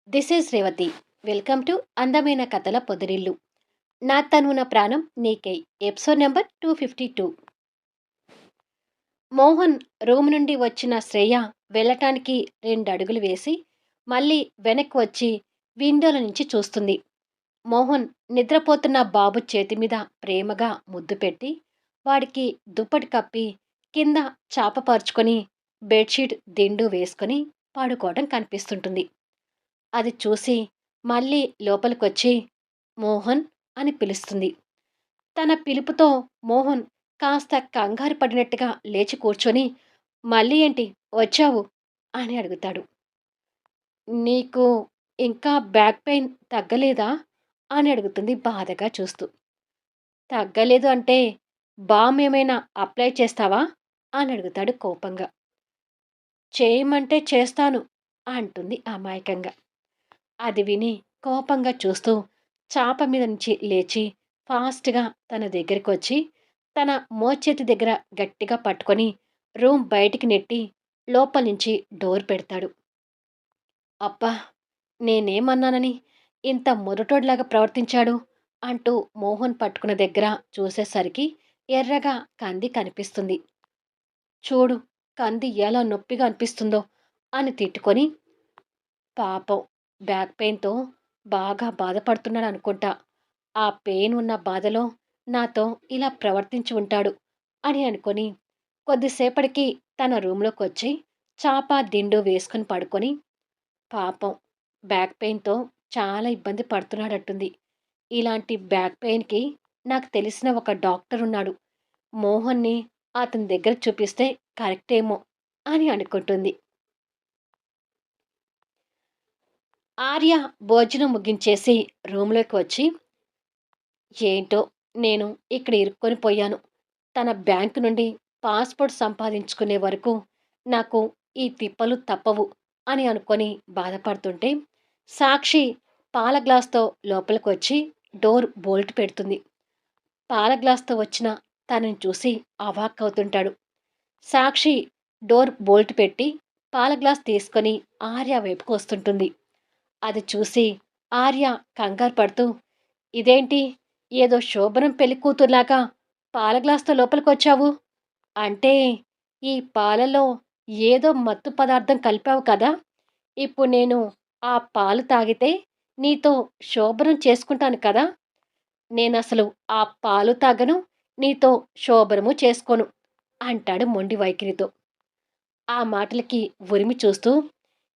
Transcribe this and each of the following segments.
This is Revathi. Welcome to అందమైన కథల పొదరిల్లు. నా తనువున ప్రాణం నీకై. Episode number 252. మోహన్ రూమ్ నుండి వచ్చిన శ్రేయ వెళ్ళటానికి 2 అడుగులు వేసి మళ్ళీ వెనక్కి వచ్చి విండోల నుంచి చూస్తుంది. మోహన్ నిద్రపోతున్న బాబు చేతి మీద ప్రేమగా ముద్దు పెట్టి వాడికి దుప్పటి కప్పి కింద చాప పరుచుకొని బెడ్షీట్ దిండు వేసుకొని పడుకోవడం కనిపిస్తుంటుంది. అది చూసి మళ్ళీ లోపలికొచ్చి మోహన్ అని పిలుస్తుంది. తన పిలుపుతో మోహన్ కాస్త కంగారు పడినట్టుగా లేచి కూర్చొని మళ్ళీ ఏంటి వచ్చావు అని అడుగుతాడు. నీకు ఇంకా బ్యాక్ పెయిన్ తగ్గలేదా అని అడుగుతుంది బాధగా చూస్తూ. తగ్గలేదు అంటే బామ్ ఏమైనా అప్లై చేస్తావా అని అడుగుతాడు కోపంగా. చేయమంటే చేస్తాను అంటుంది అమాయకంగా. అది విని కోపంగా చూస్తూ చాప మీద నుంచి లేచి ఫాస్ట్‌గా తన దగ్గరికొచ్చి, తన మోచేతి దగ్గర గట్టిగా పట్టుకొని రూమ్ బయటికి నెట్టి లోపల నుంచి డోర్ పెడతాడు. అబ్బా! నేనేమన్నానని ఇంత మొరటోడిలాగా ప్రవర్తించాడు అంటూ మోహన్ పట్టుకున్న దగ్గర చూసేసరికి ఎర్రగా కంది కనిపిస్తుంది. చూడు కంది ఎలా నొప్పిగా అనిపిస్తుందో అని తిట్టుకొని పాపం బ్యాక్ పెయిన్‌తో బాగా బాధపడుతున్నాడనుకుంటా. ఆ పెయిన్ ఉన్న బాధలో నాతో ఇలా ప్రవర్తించి ఉంటాడు అని అనుకొని కొద్దిసేపటికి తన రూమ్‌లోకొచ్చి చాప, దిండు వేసుకొని పడుకొని పాపం బ్యాక్ పెయిన్‌తో చాలా ఇబ్బంది పడుతున్నాడట్టుంది. ఇలాంటి బ్యాక్ పెయిన్‌కి నాకు తెలిసిన ఒక డాక్టరున్నాడు. మోహన్‌ని అతని దగ్గరికి చూపిస్తే కరెక్టేమో అని అనుకుంటుంది. ఆర్య భోజనం ముగించేసి రూమ్‌లోకి వచ్చి, ఏంటో నేను ఇక్కడ ఇరుక్కొని పోయాను. తన బ్యాంకు నుండి పాస్‌పోర్ట్ సంపాదించుకునే వరకు నాకు ఈ తిప్పలు తప్పవు అని అనుకొని బాధపడుతుంటే, సాక్షి పాల గ్లాస్‌తో లోపలికొచ్చి డోర్ బోల్ట్ పెడుతుంది. పాల గ్లాస్‌తో వచ్చిన తనని చూసి అవాక్కవుతుంటాడు. సాక్షి డోర్ బోల్ట్ పెట్టి పాల గ్లాస్ తీసుకొని ఆర్య వైపుకు వస్తుంటుంది. అది చూసి ఆర్య కంగారు పడుతూ, ఇదేంటి ఏదో శోభనం పెళ్లి కూతురులాగా పాల గ్లాస్‌తో లోపలికొచ్చావు? అంటే ఈ పాలలో ఏదో మత్తు పదార్థం కలిపావు కదా! ఇప్పుడు నేను ఆ పాలు తాగితే నీతో శోభనం చేసుకుంటాను కదా! నేనసలు ఆ పాలు తాగను, నీతో శోభనము చేసుకోను అంటాడు మొండి వైఖరితో. ఆ మాటలకి ఉరిమి చూస్తూ,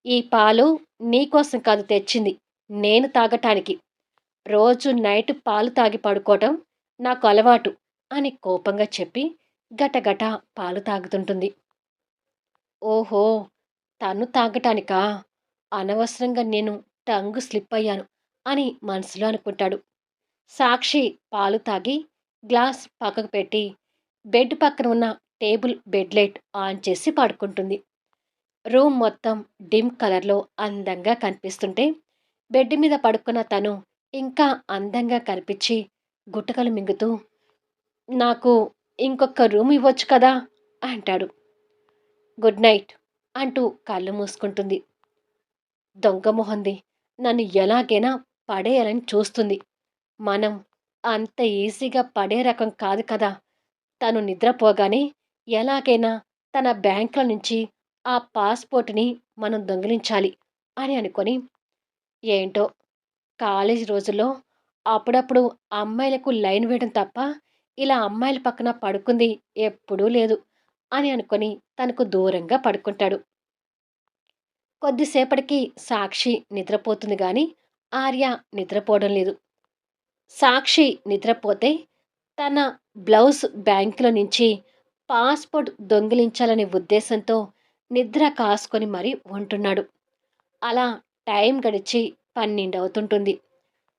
ఈ పాలు నీకోసం కాదు తెచ్చింది, నేను తాగటానికి. రోజు నైట్ పాలు తాగి పడుకోవటం నాకు అలవాటు అని కోపంగా చెప్పి గటగట పాలు తాగుతుంటుంది. ఓహో! తను తాగటానికా? అనవసరంగా నేను టంగ్ స్లిప్ అయ్యాను అని మనసులో అనుకుంటాడు. సాక్షి పాలు తాగి గ్లాస్ పక్కకు పెట్టి బెడ్ పక్కన ఉన్న బెడ్ లైట్ ఆన్ చేసి పడుకుంటుంది. రూమ్ మొత్తం డిమ్ కలర్‌లో అందంగా కనిపిస్తుంటే, బెడ్ మీద పడుకున్న తను ఇంకా అందంగా కనిపించి గుటకలు మింగుతూ, నాకు ఇంకొక రూమ్ ఇవ్వొచ్చు కదా! అంటాడు. గుడ్ నైట్ అంటూ కళ్ళు మూసుకుంటుంది. దొంగ మొహంది నన్ను ఎలాగైనా పడేయాలని చూస్తుంది. మనం అంత ఈజీగా పడే రకం కాదు కదా! తను నిద్రపోగానే ఎలాగైనా తన బ్యాంక్‌లో నుంచి ఆ పాస్‌పోర్ట్‌ని మనం దొంగిలించాలి అని అనుకొని, ఏంటో కాలేజీ రోజుల్లో అప్పుడప్పుడు అమ్మాయిలకు లైన్ వేయడం తప్ప, ఇలా అమ్మాయిల పక్కన పడుకుంది ఎప్పుడూ లేదు అని అనుకొని తనకు దూరంగా పడుకుంటాడు. కొద్దిసేపటికి సాక్షి నిద్రపోతుంది గానీ, ఆర్య నిద్రపోవడం లేదు. సాక్షి నిద్రపోతే తన బ్లౌజ్ బ్యాంకులో నుంచి పాస్‌పోర్ట్ దొంగిలించాలనే ఉద్దేశంతో నిద్ర కాసుకొని మరీ ఉంటున్నాడు. అలా టైం గడిచి 12 అవుతుంటుంది.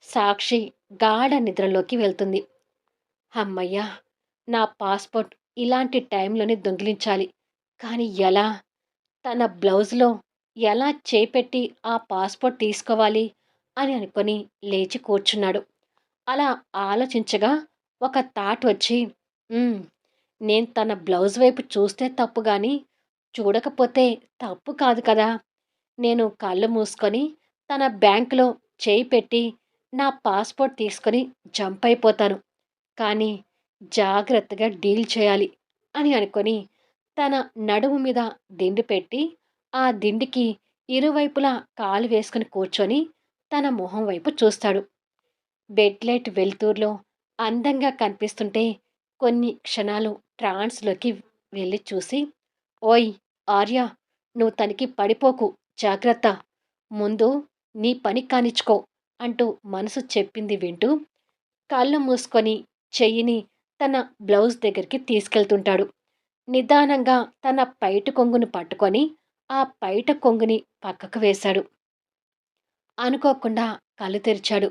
సాక్షి గాఢ నిద్రలోకి వెళ్తుంది. హమ్మయ్య! నా పాస్‌పోర్ట్ ఇలాంటి టైంలోనే దొంగిలించాలి. కానీ ఎలా? తన బ్లౌజ్‌లో ఎలా చేపెట్టి ఆ పాస్‌పోర్ట్ తీసుకోవాలి అని అనుకొని లేచి కూర్చున్నాడు. అలా ఆలోచించగా ఒక థాట్ వచ్చి, హ్మ్. నేను తన బ్లౌజ్ వైపు చూస్తే తప్పు గానీ, చూడకపోతే తప్పు కాదు కదా! నేను కళ్ళు మూసుకొని తన బ్యాంకులో చేయి పెట్టి నా పాస్‌పోర్ట్ తీసుకొని జంప్ అయిపోతాను. కానీ జాగ్రత్తగా డీల్ చేయాలి అని అనుకొని తన నడుము మీద దిండు పెట్టి, ఆ దిండుకి ఇరువైపులా కాలు వేసుకొని కూర్చొని తన మొహం వైపు చూస్తాడు. బెడ్ లైట్ వెలుతురులో అందంగా కనిపిస్తుంటే కొన్ని క్షణాలు ట్రాన్స్‌లోకి వెళ్లి చూసి, ఓయ్ ఆర్య! నువ్వు తనకి పడిపోకు జాగ్రత్త. ముందు నీ పని కానిచ్చుకో అంటూ మనసు చెప్పింది వింటూ కళ్ళు మూసుకొని చెయ్యిని తన బ్లౌజ్ దగ్గరికి తీసుకెళ్తుంటాడు. నిదానంగా తన పైట కొంగును పట్టుకొని ఆ పైట కొంగుని పక్కకు వేశాడు. అనుకోకుండా కళ్ళు తెరిచాడు.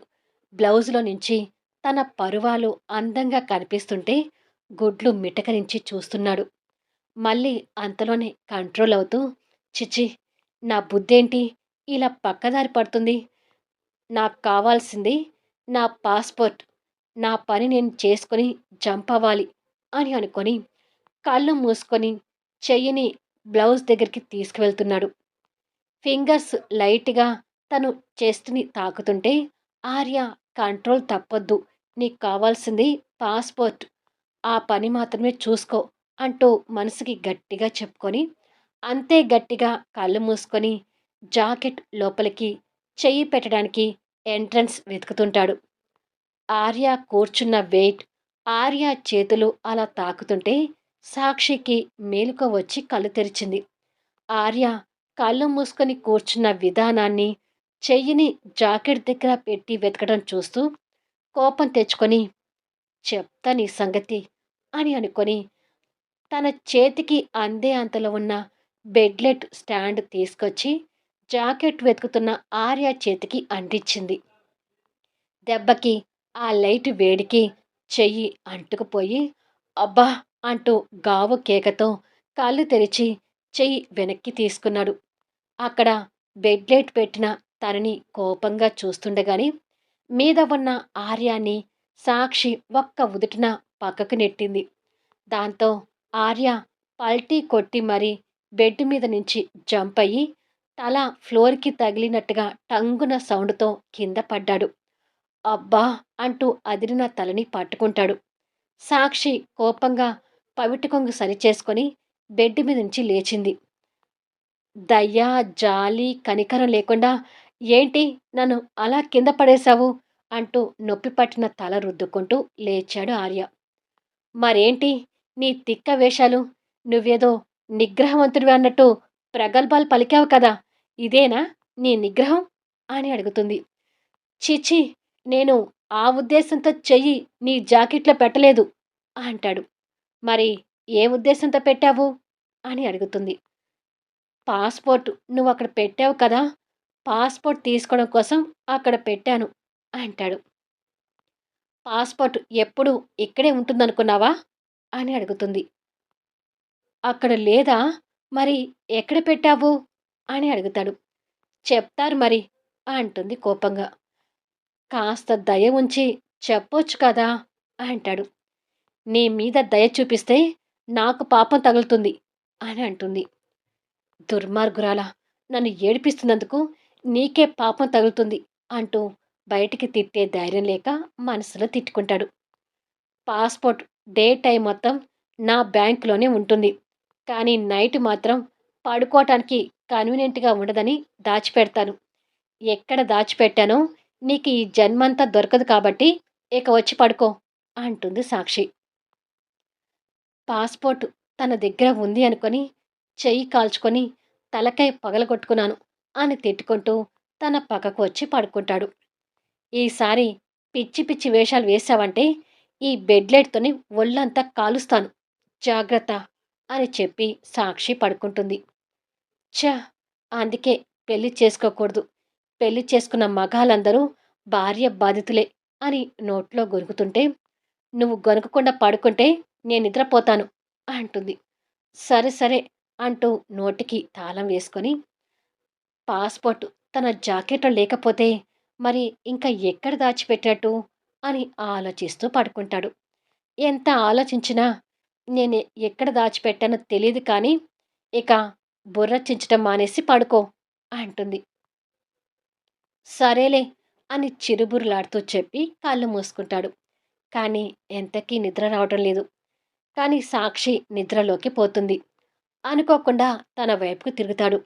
బ్లౌజులో నుంచి తన పరువాలు అందంగా కనిపిస్తుంటే గుడ్లు మిటకరించి చూస్తున్నాడు. మళ్ళీ అంతలోనే కంట్రోల్ అవుతూ, చిచి! నా బుద్ధేంటి ఇలా పక్కదారి పడుతుంది? నాకు కావాల్సింది నా పాస్‌పోర్ట్. నా పని నేను చేసుకొని జంప్ అవ్వాలి అని అనుకొని కళ్ళు మూసుకొని చెయ్యిని బ్లౌజ్ దగ్గరికి తీసుకువెళ్తున్నాడు. ఫింగర్స్ లైట్‌గా తను చెస్ట్‌ని తాకుతుంటే, ఆర్య కంట్రోల్ తప్పొద్దు. నీకు కావాల్సింది పాస్‌పోర్ట్. ఆ పని మాత్రమే చూసుకో అంటూ మనసుకి గట్టిగా చెప్పుకొని, అంతే గట్టిగా కళ్ళు మూసుకొని జాకెట్ లోపలికి చెయ్యి పెట్టడానికి ఎంట్రన్స్ వెతుకుతుంటాడు. ఆర్య కూర్చున్న వెయిట్, ఆర్య చేతులు అలా తాకుతుంటే సాక్షికి మేలుక వచ్చి కళ్ళు తెరిచింది. ఆర్య కళ్ళు మూసుకొని కూర్చున్న విధానాన్ని, చెయ్యిని జాకెట్ దగ్గర పెట్టి వెతకడం చూస్తూ కోపం తెచ్చుకొని, చెప్తా నీ సంగతి అని అనుకొని తన చేతికి అందే అంతలో ఉన్న బెడ్లెట్ స్టాండ్ తీసుకొచ్చి జాకెట్ వెతుకుతున్న ఆర్య చేతికి అంటించింది. దెబ్బకి ఆ లైట్ వేడికి చెయ్యి అంటుకుపోయి, అబ్బా! అంటూ గావు కేకతో కళ్ళు తెరిచి చెయ్యి వెనక్కి తీసుకున్నాడు. అక్కడ బెడ్ లైట్ పెట్టిన తనని కోపంగా చూస్తుండగానే మీద ఉన్న ఆర్యాని సాక్షి ఒక్క ఉదుటున పక్కకు నెట్టింది. దాంతో ఆర్య పల్టీ కొట్టి మరీ బెడ్ మీద నుంచి జంప్ అయ్యి తల ఫ్లోర్‌కి తగిలినట్టుగా టంగున సౌండ్‌తో కింద పడ్డాడు. అబ్బా! అంటూ అదిరిన తలని పట్టుకుంటాడు. సాక్షి కోపంగా పవిట కొంగు సరిచేసుకొని బెడ్ మీద నుంచి లేచింది. దయ, జాలి, కనికరం లేకుండా ఏంటి నన్ను అలా కింద పడేశావు? అంటూ నొప్పి పట్టిన తల రుద్దుకుంటూ లేచాడు ఆర్య. మరేంటి నీ తిక్క వేషాలు? నువ్వేదో నిగ్రహవంతుడివి అన్నట్టు ప్రగల్భాలు పలికావు కదా! ఇదేనా నీ నిగ్రహం? అని అడుగుతుంది. ఛీ! నేను ఆ ఉద్దేశంతో చెయ్యి నీ జాకెట్‌లో పెట్టలేదు అంటాడు. మరి ఏ ఉద్దేశంతో పెట్టావు? అని అడుగుతుంది. పాస్‌పోర్ట్ నువ్వక్కడ పెట్టావు కదా! పాస్‌పోర్ట్ తీసుకోవడం కోసం అక్కడ పెట్టాను అంటాడు. పాస్‌పోర్ట్ ఎప్పుడూ ఇక్కడే ఉంటుందనుకున్నావా? అని అడుగుతుంది. అక్కడ లేదా? మరి ఎక్కడ పెట్టావు? అని అడుగుతాడు. చెప్తారు మరి అంటుంది కోపంగా. కాస్త దయ ఉంచి చెప్పొచ్చు కదా! అంటాడు. నీ మీద దయ చూపిస్తే నాకు పాపం తగులుతుంది అని అంటుంది. దుర్మార్గురాలా! నన్ను ఏడిపిస్తున్నందుకు నీకే పాపం తగులుతుంది అంటూ బయటికి తిట్టే ధైర్యం లేక మనసులో తిట్టుకుంటాడు. పాస్‌పోర్ట్ డే టైమ్ మొత్తం నా బ్యాంక్‌లోనే ఉంటుంది. కానీ నైట్ మాత్రం పడుకోవటానికి కన్వీనియంట్‌గా ఉండదని దాచిపెడతాను. ఎక్కడ దాచిపెట్టానో నీకు ఈ జన్మంతా దొరకదు కాబట్టి ఇక వచ్చి పడుకో అంటుంది సాక్షి. పాస్‌పోర్ట్ తన దగ్గర ఉంది అనుకొని చెయ్యి కాల్చుకొని తలకాయ పగలగొట్టుకున్నాను అని తిట్టుకుంటూ తన పక్కకు వచ్చి పడుకుంటాడు. ఈసారి పిచ్చి పిచ్చి వేషాలు వేశావంటే ఈ బెడ్‌లైట్‌తోని ఒళ్ళంతా కాలుస్తాను. జాగ్రత్త అని చెప్పి సాక్షి పడుకుంటుంది. ఛ! అందుకే పెళ్లి చేసుకోకూడదు. పెళ్లి చేసుకున్న మగాళ్ళందరూ భార్య బాధితులే అని నోట్లో గొణుకుతుంటే, నువ్వు గొనకకుండా పడుకుంటే నేను నిద్రపోతాను అంటుంది. సరే సరే అంటూ నోటికి తాళం వేసుకొని, పాస్‌పోర్ట్ తన జాకెట్‌లో లేకపోతే మరి ఇంకా ఎక్కడ దాచిపెట్టినట్టు అని ఆలోచిస్తూ పడుకుంటాడు. ఎంత ఆలోచించినా నేను ఎక్కడ దాచిపెట్టానో తెలీదు కానీ, ఇక బుర్ర చించటం మానేసి పడుకో అంటుంది. సరేలే అని చిరుబురులాడుతూ చెప్పి కళ్ళు మూసుకుంటాడు. కానీ ఎంతకీ నిద్ర రావటం లేదు. కానీ సాక్షి నిద్రలోకి పోతుంది. అనుకోకుండా తన వైపుకు తిరుగుతాడు.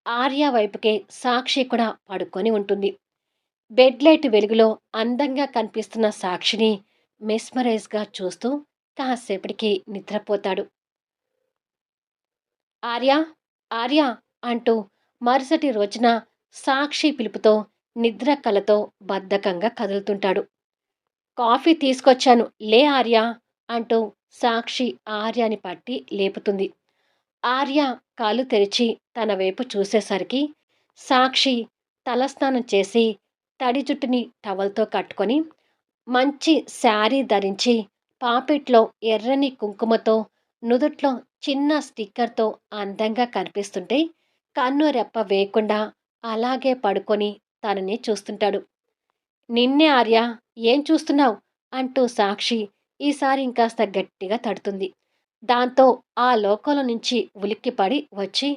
ఆర్య వైపుకే సాక్షి కూడా పడుకొని ఉంటుంది. బెడ్ లైట్ వెలుగులో అందంగా కనిపిస్తున్న సాక్షిని మెస్మరైజ్‌గా చూస్తూ కాసేపటికి నిద్రపోతాడు. ఆర్య! ఆర్య! అంటూ మరుసటి రోజున సాక్షి పిలుపుతో నిద్ర కలతో బద్ధకంగా కదులుతుంటాడు. కాఫీ తీసుకొచ్చాను లే ఆర్య! అంటూ సాక్షి ఆర్యని పట్టి లేపుతుంది. ఆర్య కళ్ళు తెరిచి తన వైపు చూసేసరికి సాక్షి తలస్నానం చేసి తడి జుట్టుని టవల్‌తో కట్టుకొని మంచి శారీ ధరించి పాపిట్లో ఎర్రని కుంకుమతో నుదుట్లో చిన్న స్టిక్కర్‌తో అందంగా కనిపిస్తుంటే కన్ను రెప్ప వేయకుండా అలాగే పడుకొని తనని చూస్తుంటాడు. నిన్నే ఆర్య! ఏం చూస్తున్నావు? అంటూ సాక్షి ఈసారి ఇంకాస్త గట్టిగా తడుతుంది. దాంతో ఆ లోకంలో నుంచి ఉలిక్కిపడి వచ్చి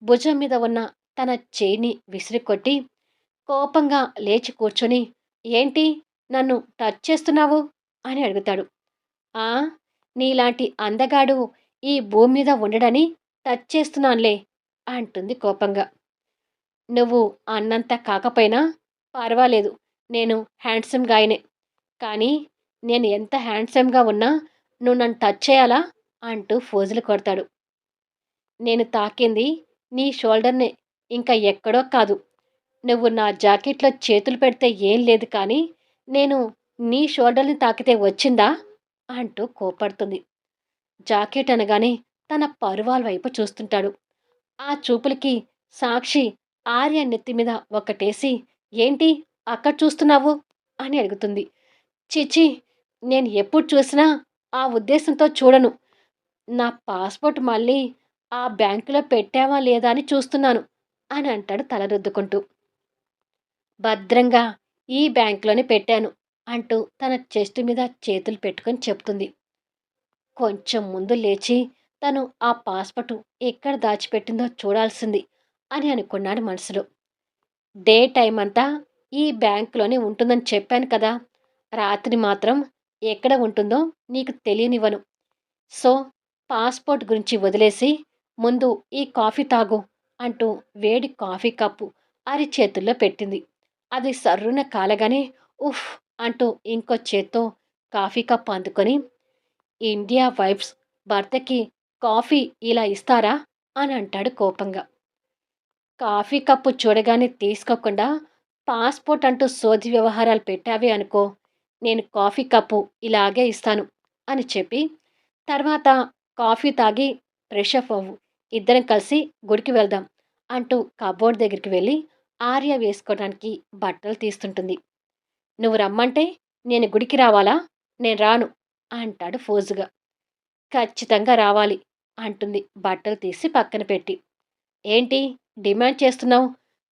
భుజం మీద ఉన్న తన చెయ్యిని విసిరికొట్టి కోపంగా లేచి కూర్చొని ఏంటి నన్ను టచ్ చేస్తున్నావు? అని అడుగుతాడు. ఆ! నీలాంటి అందగాడు ఈ భూమి మీద ఉండడని టచ్ చేస్తున్నానులే అంటుంది కోపంగా. నువ్వు అన్నంత కాకపోయినా పర్వాలేదు. నేను హ్యాండ్సమ్ గాయనే. కానీ నేను ఎంత హ్యాండ్సమ్‌గా ఉన్నా నువ్వు నన్ను టచ్ చేయాలా? అంటూ ఫోజులు కొడతాడు. నేను తాకింది నీ షోల్డర్‌నే ఇంకా ఎక్కడో కాదు. నువ్వు నా జాకెట్‌లో చేతులు పెడితే ఏం లేదు కానీ నేను నీ షోల్డర్‌ని తాకితే వచ్చిందా? అంటూ కోప్పడుతుంది. జాకెట్ అనగానే తన పరువాల వైపు చూస్తుంటాడు. ఆ చూపులకి సాక్షి ఆర్య నెత్తి మీద ఒకటేసి ఏంటి అక్కడ చూస్తున్నావు? అని అడుగుతుంది. ఛీ! నేను ఎప్పుడు చూసినా ఆ ఉద్దేశంతో చూడను. నా పాస్‌పోర్ట్ మళ్ళీ ఆ బ్యాంకులో పెట్టావా లేదా అని చూస్తున్నాను అని అంటాడు తల రుద్దుకుంటూ. భద్రంగా ఈ బ్యాంకులోనే పెట్టాను అంటూ తన చెస్ట్ మీద చేతులు పెట్టుకొని చెప్తుంది. కొంచెం ముందు లేచి తను ఆ పాస్‌పోర్ట్ ఎక్కడ దాచిపెట్టిందో చూడాల్సింది అని అనుకున్నాడు మనసులో. డే టైమ్ అంతా ఈ బ్యాంకులోనే ఉంటుందని చెప్పాను కదా! రాత్రి మాత్రం ఎక్కడ ఉంటుందో నీకు తెలియనివ్వను. సో, పాస్‌పోర్ట్ గురించి వదిలేసి ముందు ఈ కాఫీ తాగు అంటూ వేడి కాఫీ కప్పు అరిచేతుల్లో పెట్టింది. అది సర్రున కాలగానే ఉఫ్! అంటూ ఇంకో చేత్తో కాఫీ కప్పు అందుకొని ఇండియా వైఫ్స్ భర్తకి కాఫీ ఇలా ఇస్తారా? అని అంటాడు కోపంగా. కాఫీ కప్పు చూడగానే తీసుకోకుండా పాస్‌పోర్ట్ అంటూ సోది వ్యవహారాలు పెట్టావే అనుకో, నేను కాఫీ కప్పు ఇలాగే ఇస్తాను అని చెప్పి, తర్వాత కాఫీ తాగి ఫ్రెష్ అప్ అవ్వు. ఇద్దరం కలిసి గుడికి వెళ్దాం అంటూ కబోర్డ్ దగ్గరికి వెళ్ళి ఆర్య వేసుకోవడానికి బట్టలు తీస్తుంటుంది. నువ్వు రమ్మంటే నేను గుడికి రావాలా? నేను రాను అంటాడు ఫోజుగా. ఖచ్చితంగా రావాలి అంటుంది బట్టలు తీసి పక్కన పెట్టి. ఏంటి డిమాండ్ చేస్తున్నావు?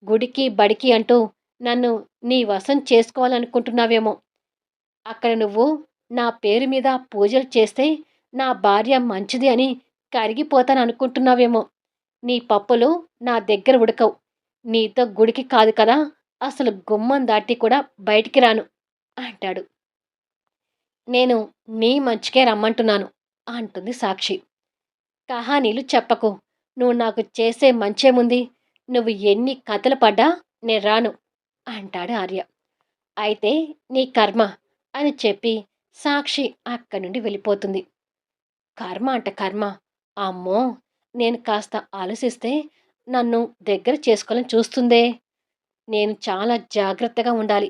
గుడికి, బడికి అంటూ నన్ను నీ వశం చేసుకోవాలనుకుంటున్నావేమో. అక్కడ నువ్వు నా పేరు మీద పూజలు చేస్తే నా భార్య మంచిది అని కరిగిపోతాననుకుంటున్నావేమో. నీ పప్పులు నా దగ్గర ఉడకవు. నీతో గుడికి కాదు కదా! అసలు గుమ్మం దాటి కూడా బయటికి రాను అంటాడు. నేను నీ మంచికే రమ్మంటున్నాను అంటుంది సాక్షి. కహానీలు చెప్పకు. నువ్వు నాకు చేసే మంచేముంది? నువ్వు ఎన్ని కథలు పడ్డా నేను రాను అంటాడు ఆర్య. అయితే నీ కర్మ అని చెప్పి సాక్షి అక్కడి నుండి వెళ్ళిపోతుంది. కర్మ అంట కర్మ. అమ్మో! నేను కాస్త ఆలోచిస్తే నన్ను దగ్గర చేసుకోవాలని చూస్తుందే. నేను చాలా జాగ్రత్తగా ఉండాలి.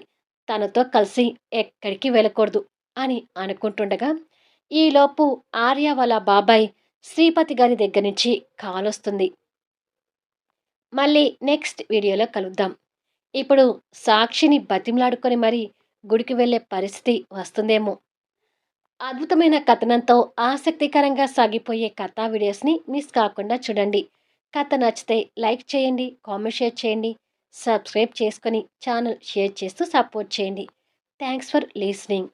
తనతో కలిసి ఎక్కడికి వెళ్ళకూడదు అని అనుకుంటుండగా, ఈలోపు ఆర్య వాళ్ళ బాబాయ్ శ్రీపతి గారి దగ్గర నుంచి కాలొస్తుంది. మళ్ళీ నెక్స్ట్ వీడియోలో కలుద్దాం. ఇప్పుడు సాక్షిని బతిమలాడుకొని మరీ గుడికి వెళ్ళే పరిస్థితి వస్తుందేమో! అద్భుతమైన కథనంతో ఆసక్తికరంగా సాగిపోయే కథా వీడియోస్‌ని మిస్ కాకుండా చూడండి. కథ నచ్చితే లైక్ చేయండి, కామెంట్ షేర్ చేయండి, సబ్స్క్రైబ్ చేసుకొని ఛానల్ షేర్ చేస్తూ సపోర్ట్ చేయండి. Thanks for listening.